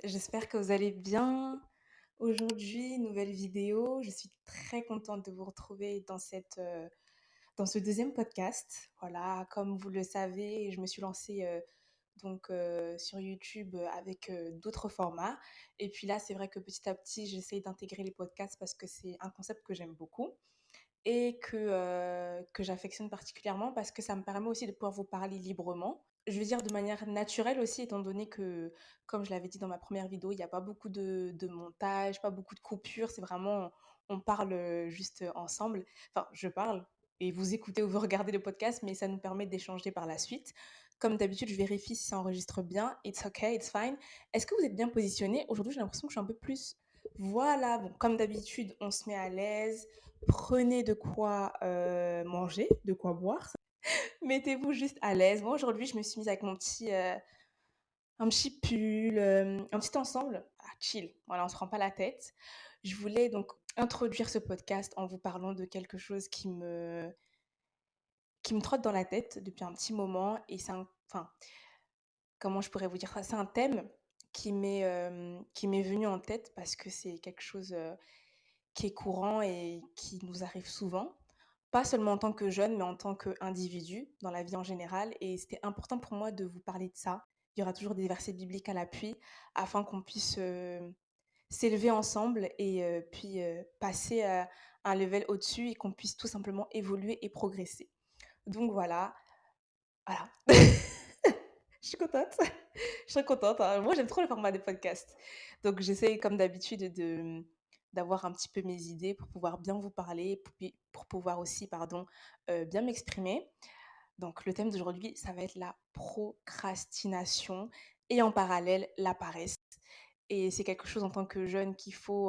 J'espère que vous allez bien. Aujourd'hui, nouvelle vidéo. Je suis très contente de vous retrouver dans ce deuxième podcast. Voilà, comme vous le savez, je me suis lancée sur YouTube avec d'autres formats. Et puis là, c'est vrai que petit à petit, j'essaye d'intégrer les podcasts parce que c'est un concept que j'aime beaucoup et que j'affectionne particulièrement parce que ça me permet aussi de pouvoir vous parler librement. Je veux dire de manière naturelle aussi, étant donné que, comme je l'avais dit dans ma première vidéo, il n'y a pas beaucoup de montage, pas beaucoup de coupures. C'est vraiment, on parle juste ensemble. Enfin, je parle et vous écoutez ou vous regardez le podcast, mais ça nous permet d'échanger par la suite. Comme d'habitude, je vérifie si ça enregistre bien. It's okay, it's fine. Est-ce que vous êtes bien positionné? Aujourd'hui, j'ai l'impression que je suis un peu plus... Voilà, bon, comme d'habitude, on se met à l'aise. Prenez de quoi manger, de quoi boire. Mettez-vous juste à l'aise. Moi, aujourd'hui, je me suis mise avec un petit pull, un petit ensemble. Ah, chill. Voilà, on se prend pas la tête. Je voulais donc introduire ce podcast en vous parlant de quelque chose qui me trotte dans la tête depuis un petit moment. Et enfin, comment je pourrais vous dire ça? C'est un thème qui m'est venu en tête parce que c'est quelque chose qui est courant et qui nous arrive souvent, pas seulement en tant que jeune, mais en tant qu'individu, dans la vie en général. Et c'était important pour moi de vous parler de ça. Il y aura toujours des versets bibliques à l'appui afin qu'on puisse s'élever ensemble et puis passer à un level au-dessus et qu'on puisse tout simplement évoluer et progresser. Donc voilà, voilà. Je suis contente. Je suis contente, hein. Moi, j'aime trop le format des podcasts. Donc, j'essaye, comme d'habitude, d'avoir un petit peu mes idées pour pouvoir bien vous parler, pour pouvoir aussi, pardon, bien m'exprimer. Donc, le thème d'aujourd'hui, ça va être la procrastination et en parallèle, la paresse. Et c'est quelque chose en tant que jeune qu'il faut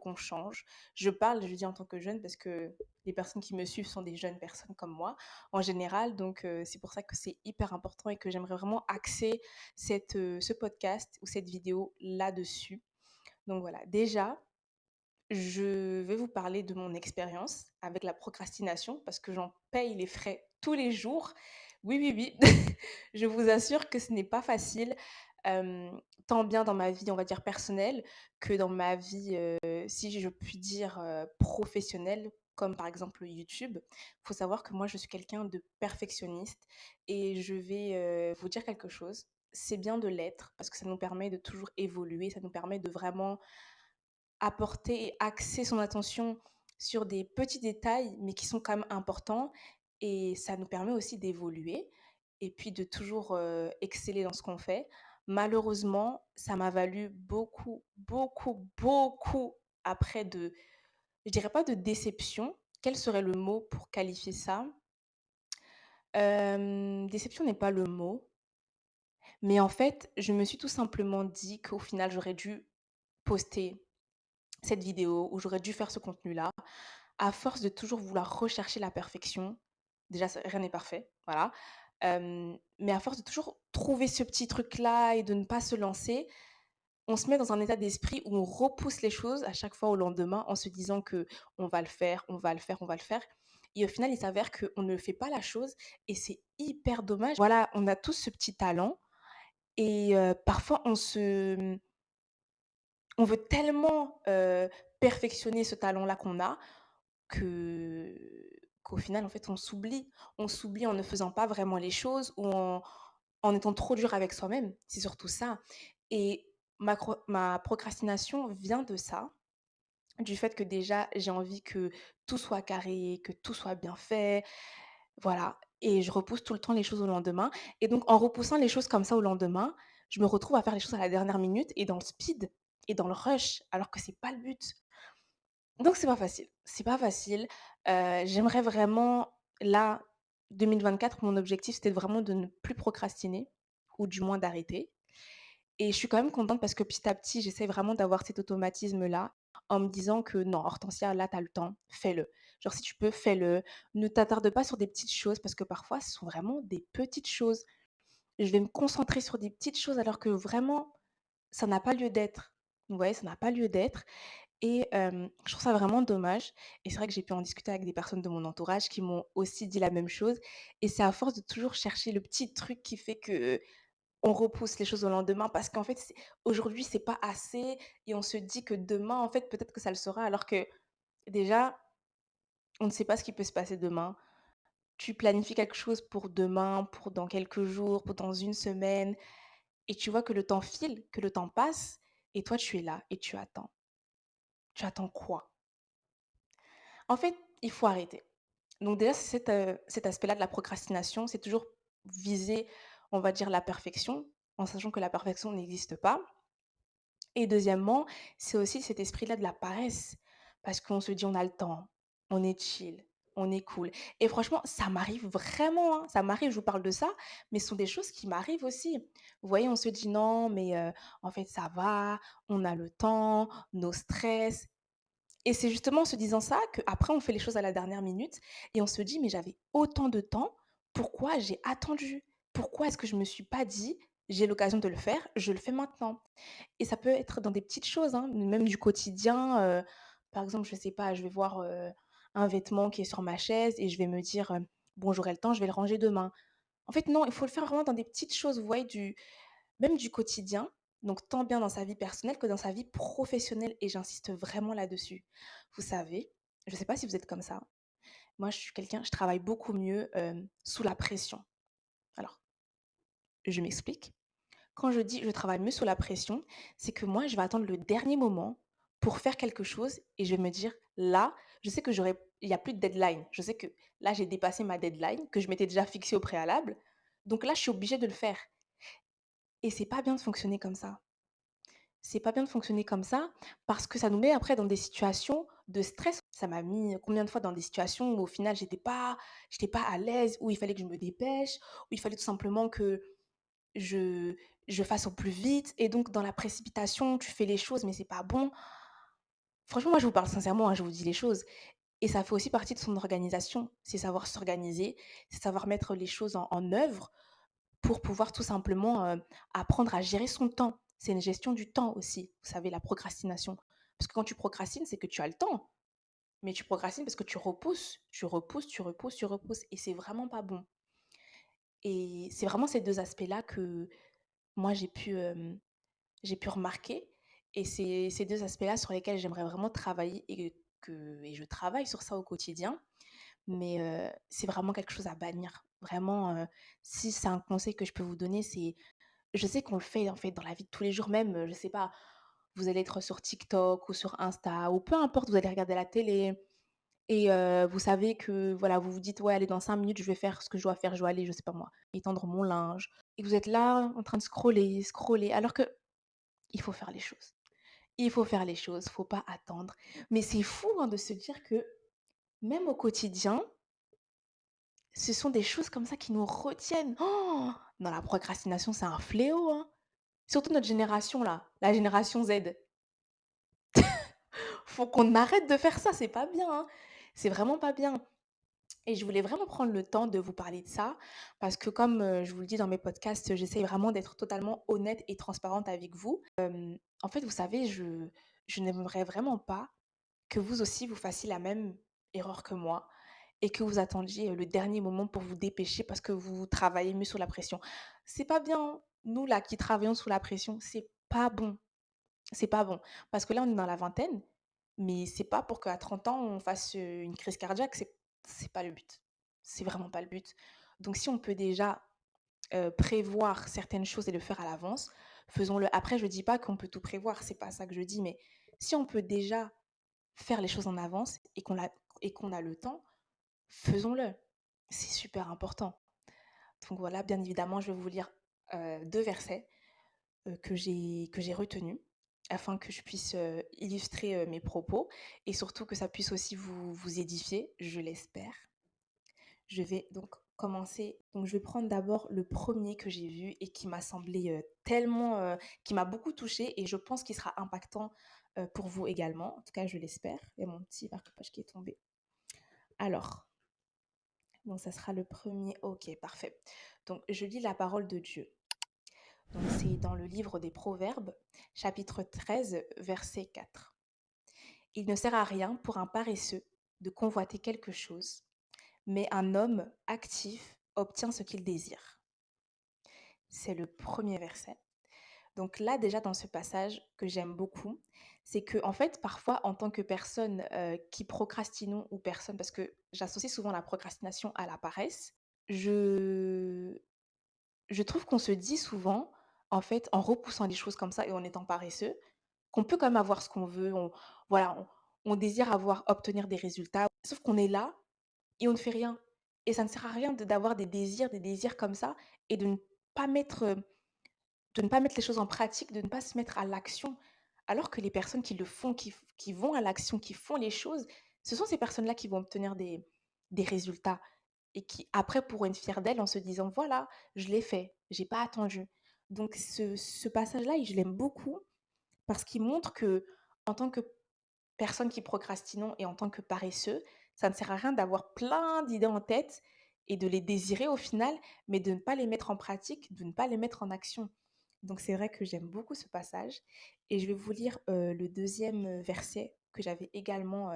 qu'on change. Je dis en tant que jeune parce que les personnes qui me suivent sont des jeunes personnes comme moi en général. Donc c'est pour ça que c'est hyper important et que j'aimerais vraiment axer ce podcast ou cette vidéo là-dessus. Donc voilà, déjà, je vais vous parler de mon expérience avec la procrastination parce que j'en paye les frais tous les jours. Oui, oui, oui, je vous assure que ce n'est pas facile, tant bien dans ma vie, on va dire personnelle, que dans ma vie, si je puis dire, professionnelle, comme par exemple YouTube. Il faut savoir que moi, je suis quelqu'un de perfectionniste et je vais vous dire quelque chose. C'est bien de l'être parce que ça nous permet de toujours évoluer, ça nous permet de vraiment apporter et axer son attention sur des petits détails, mais qui sont quand même importants et ça nous permet aussi d'évoluer et puis de toujours, exceller dans ce qu'on fait. Malheureusement, ça m'a valu beaucoup, beaucoup, beaucoup après je dirais pas de déception, quel serait le mot pour qualifier ça? Déception n'est pas le mot, mais en fait, je me suis tout simplement dit qu'au final, j'aurais dû poster cette vidéo ou j'aurais dû faire ce contenu-là. À force de toujours vouloir rechercher la perfection, déjà rien n'est parfait, voilà. Mais à force de toujours trouver ce petit truc-là et de ne pas se lancer, on se met dans un état d'esprit où on repousse les choses à chaque fois au lendemain en se disant que on va le faire, on va le faire, on va le faire. Et au final, il s'avère qu'on ne fait pas la chose et c'est hyper dommage. Voilà, on a tous ce petit talent et parfois on veut tellement perfectionner ce talent-là qu'on a que qu'au final, en fait, on s'oublie. On s'oublie en ne faisant pas vraiment les choses ou en étant trop dur avec soi-même. C'est surtout ça et ma procrastination vient de ça, du fait que déjà, j'ai envie que tout soit carré, que tout soit bien fait, voilà et je repousse tout le temps les choses au lendemain et donc en repoussant les choses comme ça au lendemain, je me retrouve à faire les choses à la dernière minute et dans le speed et dans le rush alors que c'est pas le but. Donc c'est pas facile, c'est pas facile. J'aimerais vraiment là, 2024, mon objectif, c'était vraiment de ne plus procrastiner ou du moins d'arrêter et je suis quand même contente parce que petit à petit, j'essaie vraiment d'avoir cet automatisme-là en me disant que: «Non, Hortensia, là, tu as le temps, fais-le». Genre si tu peux, fais-le. Ne t'attarde pas sur des petites choses parce que parfois, ce sont vraiment des petites choses. Je vais me concentrer sur des petites choses alors que vraiment, ça n'a pas lieu d'être. Vous voyez, ça n'a pas lieu d'être et je trouve ça vraiment dommage et c'est vrai que j'ai pu en discuter avec des personnes de mon entourage qui m'ont aussi dit la même chose et c'est à force de toujours chercher le petit truc qui fait que on repousse les choses au lendemain parce qu'en fait, aujourd'hui, c'est pas assez et on se dit que demain, en fait, peut-être que ça le sera alors que déjà, on ne sait pas ce qui peut se passer demain. Tu planifies quelque chose pour demain, pour dans quelques jours, pour dans une semaine et tu vois que le temps file, que le temps passe et toi, tu es là et tu attends. Tu attends quoi? En fait, il faut arrêter. Donc déjà, c'est cet aspect-là de la procrastination, c'est toujours viser, on va dire, la perfection, en sachant que la perfection n'existe pas. Et deuxièmement, c'est aussi cet esprit-là de la paresse, parce qu'on se dit: «On a le temps, on est chill, on est cool» et franchement, ça m'arrive vraiment, hein, ça m'arrive, je vous parle de ça, mais ce sont des choses qui m'arrivent aussi. Vous voyez, on se dit: «Non, mais en fait, ça va, on a le temps, nos stress» et c'est justement en se disant ça qu'après on fait les choses à la dernière minute et on se dit: «Mais j'avais autant de temps, pourquoi j'ai attendu? Pourquoi est-ce que je me suis pas dit: "J'ai l'occasion de le faire, je le fais maintenant"?» Et ça peut être dans des petites choses, hein, même du quotidien, par exemple, je sais pas, je vais voir, un vêtement qui est sur ma chaise et je vais me dire, «Bon, j'aurai le temps, je vais le ranger demain». En fait, non, il faut le faire vraiment dans des petites choses, vous voyez, même du quotidien, donc tant bien dans sa vie personnelle que dans sa vie professionnelle et j'insiste vraiment là-dessus. Vous savez, je sais pas si vous êtes comme ça, moi je travaille beaucoup mieux, sous la pression. Alors, je m'explique. Quand je dis: «Je travaille mieux sous la pression», c'est que moi, je vais attendre le dernier moment pour faire quelque chose et je vais me dire: «Là, je sais que il y a plus de deadline. Je sais que là, j'ai dépassé ma deadline que je m'étais déjà fixée au préalable, donc là, je suis obligée de le faire» et c'est pas bien de fonctionner comme ça. C'est pas bien de fonctionner comme ça parce que ça nous met après dans des situations de stress. Ça m'a mis combien de fois dans des situations où au final j'étais pas à l'aise, où il fallait que je me dépêche, où il fallait tout simplement que je je fasse au plus vite et donc dans la précipitation, tu fais les choses mais c'est pas bon. Franchement, moi je vous parle sincèrement, hein, je vous dis les choses et ça fait aussi partie de son organisation. C'est savoir s'organiser, c'est savoir mettre les choses en œuvre pour pouvoir tout simplement, apprendre à gérer son temps. C'est une gestion du temps aussi, vous savez, la procrastination. Parce que quand tu procrastines, c'est que tu as le temps, mais tu procrastines parce que tu repousses, tu repousses, tu repousses, tu repousses et c'est vraiment pas bon. Et c'est vraiment ces 2 aspects-là que moi j'ai pu remarquer et c'est ces 2 aspects-là sur lesquels j'aimerais vraiment travailler et je travaille sur ça au quotidien. Mais c'est vraiment quelque chose à bannir. Vraiment, si c'est un conseil que je peux vous donner, c'est je sais qu'on le fait, en fait, dans la vie de tous les jours même, je sais pas, vous allez être sur TikTok ou sur Insta ou peu importe, vous allez regarder la télé et vous savez que, voilà, vous vous dites: «Ouais, allez, dans 5 minutes, je vais faire ce que je dois faire, je dois aller, je sais pas moi, étendre mon linge» et vous êtes là en train de scroller, scroller, alors que il faut faire les choses. Il faut faire les choses, faut pas attendre. Mais c'est fou, hein, de se dire que même au quotidien, ce sont des choses comme ça qui nous retiennent. Oh dans la procrastination, c'est un fléau, hein. Surtout notre génération là, la génération Z. Faut qu'on arrête de faire ça, c'est pas bien, hein. C'est vraiment pas bien et je voulais vraiment prendre le temps de vous parler de ça parce que comme, je vous le dis dans mes podcasts, j'essaye vraiment d'être totalement honnête et transparente avec vous. En fait, vous savez, je n'aimerais vraiment pas que vous aussi vous fassiez la même erreur que moi et que vous attendiez, le dernier moment pour vous dépêcher parce que vous travaillez mieux sous la pression. C'est pas bien, hein. Nous là qui travaillons sous la pression, c'est pas bon. C'est pas bon. Parce que là, on est dans la vingtaine, mais c'est pas pour qu'à 30 ans, on fasse, une crise cardiaque, c'est pas le but. C'est vraiment pas le but. Donc si on peut déjà, prévoir certaines choses et le faire à l'avance, faisons-le. Après, je dis pas qu'on peut tout prévoir, c'est pas ça que je dis, mais si on peut déjà faire les choses en avance et qu'on a le temps, faisons-le. C'est super important. Donc voilà, bien évidemment, je vais vous lire, 2 versets que j'ai retenu afin que je puisse, illustrer, mes propos et surtout que ça puisse aussi vous édifier, je l'espère. Je vais donc commencer donc je vais prendre d'abord le premier que j'ai vu et qui m'a semblé, tellement, qui m'a beaucoup touchée et je pense qu'il sera impactant, pour vous également. En tout cas, je l'espère. Il y a mon petit marque-page qui est tombé. Alors, donc ça sera le premier. OK, parfait. Donc je lis la parole de Dieu. Donc c'est dans le livre des Proverbes, chapitre 13, verset 4. Il ne sert à rien pour un paresseux de convoiter quelque chose, mais un homme actif obtient ce qu'il désire. c'est le premier verset. Donc là, déjà, dans ce passage que j'aime beaucoup, c'est que en fait, parfois, en tant que personne qui procrastinons ou personne, parce que j'associe souvent la procrastination à la paresse, je, je trouve qu'on se dit souvent, en fait, en repoussant les choses comme ça et en étant paresseux, qu'on peut quand même avoir ce qu'on veut. Voilà, on désire obtenir des résultats, sauf qu'on est là et on ne fait rien. Et ça ne sert à rien d'avoir des désirs comme ça et pas mettre, de ne pas mettre les choses en pratique, de ne pas se mettre à l'action. Alors que les personnes qui le font, qui vont à l'action, qui font les choses, ce sont ces personnes-là qui vont obtenir des résultats et qui après pourront être fières d'elles en se disant: «Voilà, je l'ai fait, j'ai pas attendu». Donc ce passage-là, je l'aime beaucoup parce qu'il montre que en tant que personne qui procrastinons et en tant que paresseux, ça ne sert à rien d'avoir plein d'idées en tête et de les désirer au final, mais de ne pas les mettre en pratique, de ne pas les mettre en action. Donc c'est vrai que j'aime beaucoup ce passage et je vais vous lire le deuxième verset que j'avais également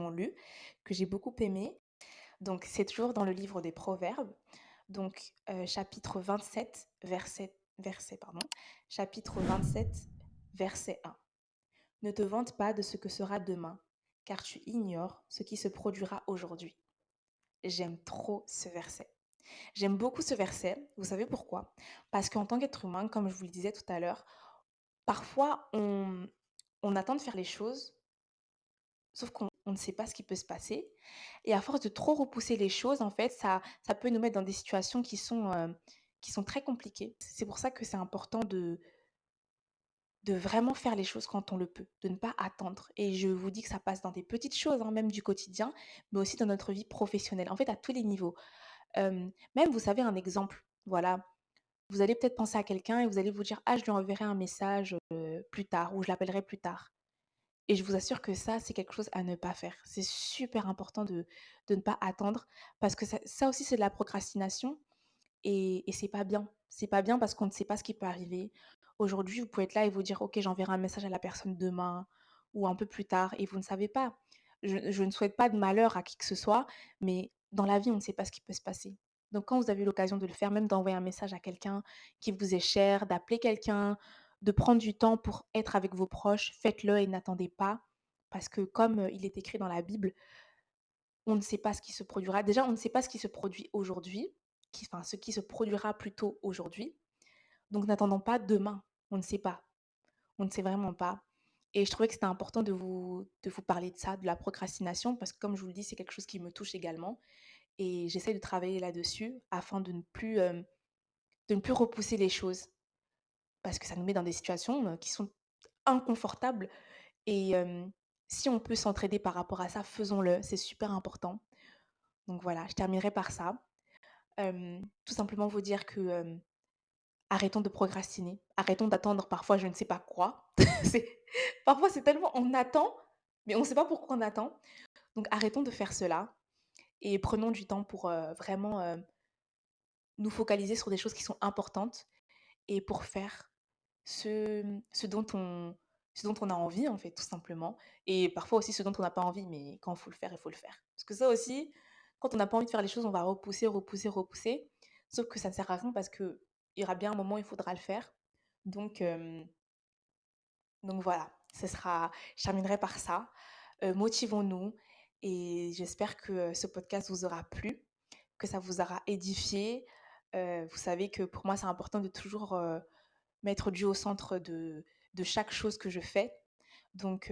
lu, que j'ai beaucoup aimé. Donc c'est toujours dans le livre des Proverbes, donc chapitre 27, chapitre 27, verset 1. Ne te vante pas de ce que sera demain, car tu ignores ce qui se produira aujourd'hui. J'aime trop ce verset. J'aime beaucoup ce verset. Vous savez pourquoi? Parce qu'en tant qu'être humain, comme je vous le disais tout à l'heure, parfois on attend de faire les choses, sauf qu'on ne sait pas ce qui peut se passer. Et à force de trop repousser les choses, en fait, ça peut nous mettre dans des situations qui sont très compliquées. C'est pour ça que c'est important de vraiment faire les choses quand on le peut, de ne pas attendre. Et je vous dis que ça passe dans des petites choses, hein, même du quotidien, mais aussi dans notre vie professionnelle, en fait, à tous les niveaux. Même, vous savez, un exemple, voilà, vous allez peut-être penser à quelqu'un et vous allez vous dire: «Ah, je lui enverrai un message plus tard ou je l'appellerai plus tard». Et je vous assure que ça, c'est quelque chose à ne pas faire. C'est super important de ne pas attendre parce que ça aussi, c'est de la procrastination et c'est pas bien. C'est pas bien parce qu'on ne sait pas ce qui peut arriver. Aujourd'hui, vous pouvez être là et vous dire: «OK, j'enverrai un message à la personne demain ou un peu plus tard» et vous ne savez pas. Je ne souhaite pas de malheur à qui que ce soit, mais dans la vie, on ne sait pas ce qui peut se passer. Donc quand vous avez l'occasion de le faire, même d'envoyer un message à quelqu'un qui vous est cher, d'appeler quelqu'un, de prendre du temps pour être avec vos proches, faites-le et n'attendez pas. Parce que comme, il est écrit dans la Bible, on ne sait pas ce qui se produira. Déjà, on ne sait pas ce qui se produit aujourd'hui, ce qui se produira plutôt aujourd'hui. Donc n'attendons pas demain. On ne sait pas. On ne sait vraiment pas. Et je trouvais que c'était important de vous parler de ça, de la procrastination, parce que comme je vous le dis, c'est quelque chose qui me touche également. Et j'essaie de travailler là-dessus afin de ne plus repousser les choses. Parce que ça nous met dans des situations qui sont inconfortables. Et si on peut s'entraider par rapport à ça, faisons-le. C'est super important. Donc voilà, je terminerai par ça. Tout simplement vous dire que, arrêtons de procrastiner, arrêtons d'attendre parfois je ne sais pas quoi. C'est parfois c'est tellement on attend, mais on ne sait pas pourquoi on attend. Donc arrêtons de faire cela et prenons du temps pour, vraiment, nous focaliser sur des choses qui sont importantes et pour faire ce, ce dont on ce dont on a envie en fait, tout simplement et parfois aussi ce dont on n'a pas envie, mais quand il faut le faire, il faut le faire. Parce que ça aussi, quand on n'a pas envie de faire les choses, on va repousser, repousser, repousser, sauf que ça ne sert à rien parce qu'il y aura bien un moment où il faudra le faire. Donc voilà, je terminerai par ça. Motivons-nous et j'espère que, ce podcast vous aura plu, que ça vous aura édifié. Vous savez que pour moi, c'est important de toujours, mettre Dieu au centre de chaque chose que je fais. Donc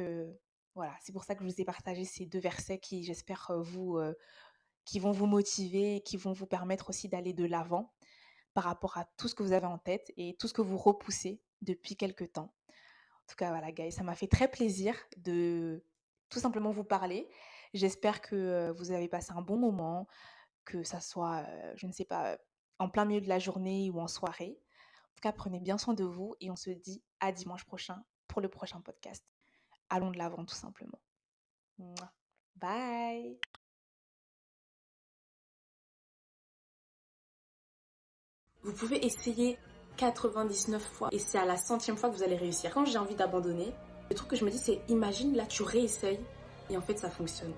voilà, c'est pour ça que je vous ai partagé ces 2 versets qui, j'espère, qui vont vous motiver et qui vont vous permettre aussi d'aller de l'avant par rapport à tout ce que vous avez en tête et tout ce que vous repoussez depuis quelque temps. En tout cas, voilà, guys, ça m'a fait très plaisir de tout simplement vous parler. J'espère que, vous avez passé un bon moment, que ça soit, je ne sais pas, en plein milieu de la journée ou en soirée. En tout cas, prenez bien soin de vous et on se dit à dimanche prochain pour le prochain podcast. Allons de l'avant tout simplement. Mouah. Bye. Vous pouvez essayer 99 fois et c'est à la centième fois que vous allez réussir. Quand j'ai envie d'abandonner, le truc que je me dis c'est imagine là tu réessayes et en fait ça fonctionne.